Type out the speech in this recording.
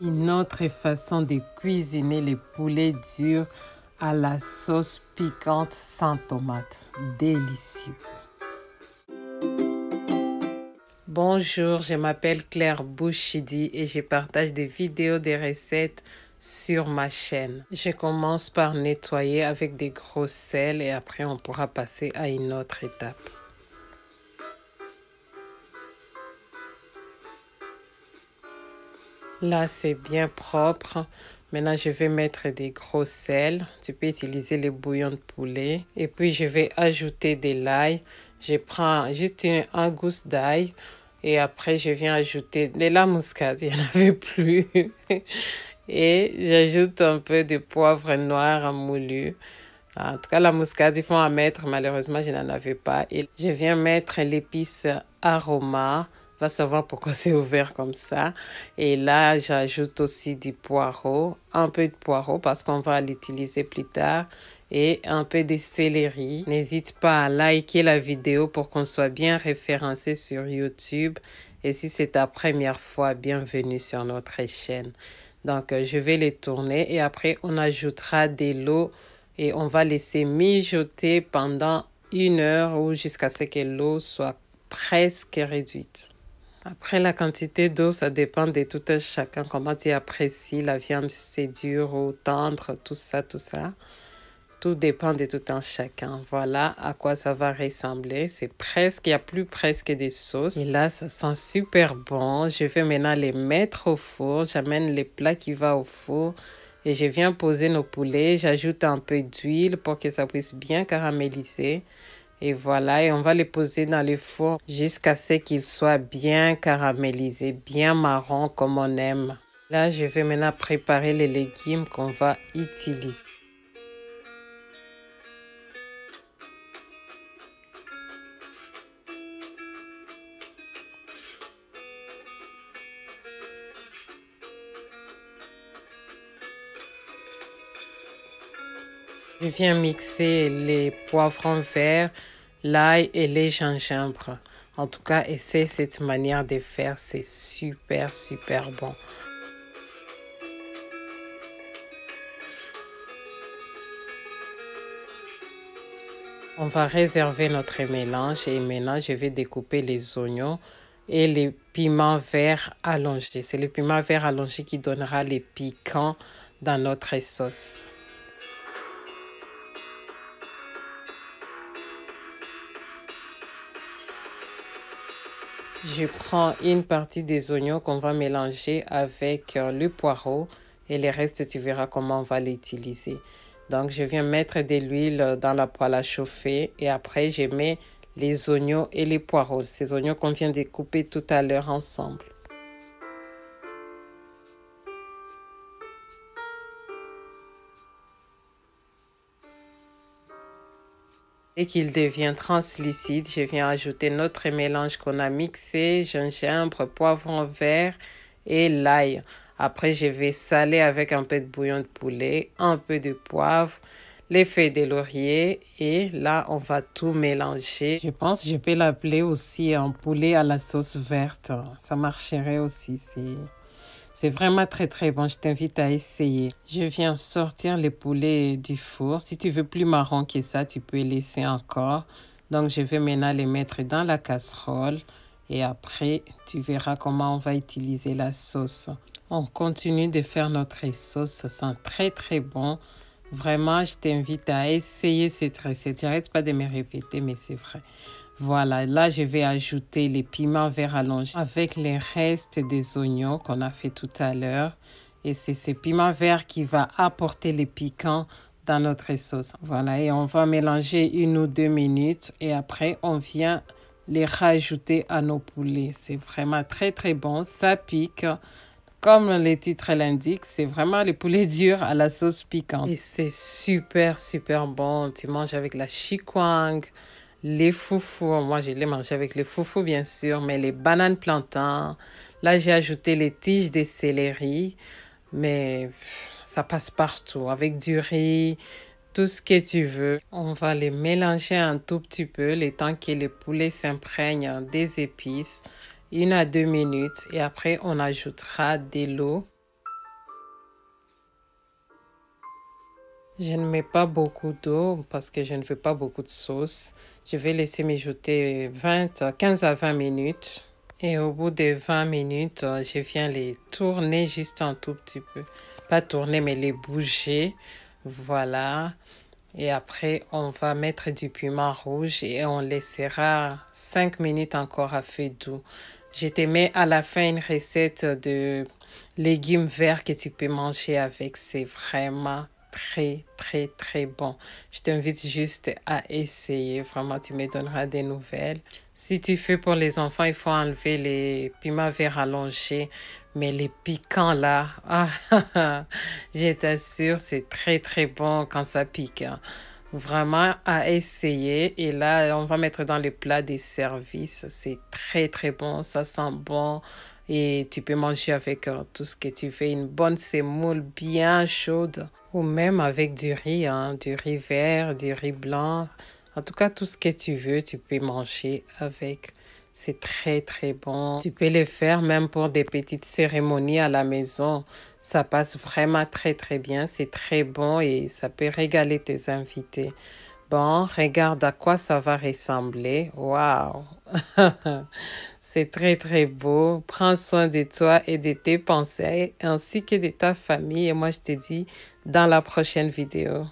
Une autre façon de cuisiner les poulets durs à la sauce piquante sans tomate. Délicieux. Bonjour, je m'appelle Claire Bouchidi et je partage des vidéos, des recettes sur ma chaîne. Je commence par nettoyer avec des gros sels et après on pourra passer à une autre étape. Là, c'est bien propre. Maintenant, je vais mettre des gros sels. Tu peux utiliser les bouillons de poulet. Et puis, je vais ajouter de l'ail. Je prends juste un gousse d'ail. Et après, je viens ajouter de la muscade. Il n'y en avait plus. Et j'ajoute un peu de poivre noir moulu. En tout cas, la muscade, il faut en mettre. Malheureusement, je n'en avais pas. Et je viens mettre l'épice aroma. Va savoir pourquoi c'est ouvert comme ça. Et là, j'ajoute aussi du poireau, un peu de poireau parce qu'on va l'utiliser plus tard et un peu de céleri. N'hésite pas à liker la vidéo pour qu'on soit bien référencé sur YouTube. Et si c'est ta première fois, bienvenue sur notre chaîne. Donc, je vais les tourner et après, on ajoutera de l'eau et on va laisser mijoter pendant 1 heure ou jusqu'à ce que l'eau soit presque réduite. Après, la quantité d'eau, ça dépend de tout un chacun, comment tu apprécies la viande, si c'est dur ou tendre, tout ça, tout ça. Tout dépend de tout un chacun. Voilà à quoi ça va ressembler. C'est presque, il n'y a plus presque de sauce. Et là, ça sent super bon. Je vais maintenant les mettre au four. J'amène les plats qui vont au four. Et je viens poser nos poulets. J'ajoute un peu d'huile pour que ça puisse bien caraméliser. Et voilà, et on va les poser dans le four jusqu'à ce qu'ils soient bien caramélisés, bien marron comme on aime. Là, je vais maintenant préparer les légumes qu'on va utiliser. Je viens mixer les poivrons verts, l'ail et les gingembre. En tout cas, essaie cette manière de faire, c'est super, super bon. On va réserver notre mélange et maintenant, je vais découper les oignons et les piments verts allongés. C'est le piment vert allongé qui donnera les piquants dans notre sauce. Je prends une partie des oignons qu'on va mélanger avec le poireau et le reste, tu verras comment on va l'utiliser. Donc, je viens mettre de l'huile dans la poêle à chauffer et après, je mets les oignons et les poireaux. Ces oignons qu'on vient de couper tout à l'heure ensemble. Et qu'il devient translucide, je viens ajouter notre mélange qu'on a mixé, gingembre, poivron vert et l'ail. Après, je vais saler avec un peu de bouillon de poulet, un peu de poivre, les feuilles de laurier et là, on va tout mélanger. Je pense que je peux l'appeler aussi un poulet à la sauce verte. Ça marcherait aussi, c'est vraiment très très bon, je t'invite à essayer. Je viens sortir les poulets du four. Si tu veux plus marron que ça, tu peux laisser encore. Donc je vais maintenant les mettre dans la casserole. Et après, tu verras comment on va utiliser la sauce. On continue de faire notre sauce, ça sent très très bon. Vraiment, je t'invite à essayer cette recette. J'arrête pas de me répéter, mais c'est vrai. Voilà, là, je vais ajouter les piments verts allongés avec les restes des oignons qu'on a fait tout à l'heure. Et c'est ces piments verts qui va apporter les piquants dans notre sauce. Voilà, et on va mélanger 1 ou 2 minutes. Et après, on vient les rajouter à nos poulets. C'est vraiment très, très bon. Ça pique. Comme le titre l'indique, c'est vraiment le poulet dur à la sauce piquante. Et c'est super, super bon. Tu manges avec la chikwang, les foufous. Moi, je les mange avec les foufous, bien sûr, mais les bananes plantains. Là, j'ai ajouté les tiges de céleri, mais ça passe partout avec du riz, tout ce que tu veux. On va les mélanger un tout petit peu, le temps que le poulet s'imprègne des épices. 1 à 2 minutes et après on ajoutera de l'eau. Je ne mets pas beaucoup d'eau parce que je ne veux pas beaucoup de sauce. Je vais laisser mijoter 15 à 20 minutes. Et au bout de 20 minutes, je viens les tourner juste un tout petit peu. Pas tourner, mais les bouger. Voilà. Et après, on va mettre du piment rouge et on laissera 5 minutes encore à feu doux. Je te mets à la fin une recette de légumes verts que tu peux manger avec. C'est vraiment très, très, très bon. Je t'invite juste à essayer. Vraiment, tu me donneras des nouvelles. Si tu fais pour les enfants, il faut enlever les piments verts allongés. Mais les piquants là, je t'assure, c'est très, très bon quand ça pique, hein. Vraiment à essayer. Et là, on va mettre dans le plat des services. C'est très, très bon. Ça sent bon. Et tu peux manger avec tout ce que tu veux. Une bonne semoule bien chaude. Ou même avec du riz, hein, du riz vert, du riz blanc. En tout cas, tout ce que tu veux, tu peux manger avec. C'est très, très bon. Tu peux le faire même pour des petites cérémonies à la maison. Ça passe vraiment très, très bien. C'est très bon et ça peut régaler tes invités. Bon, regarde à quoi ça va ressembler. Waouh! C'est très, très beau. Prends soin de toi et de tes pensées ainsi que de ta famille. Et moi, je te dis dans la prochaine vidéo.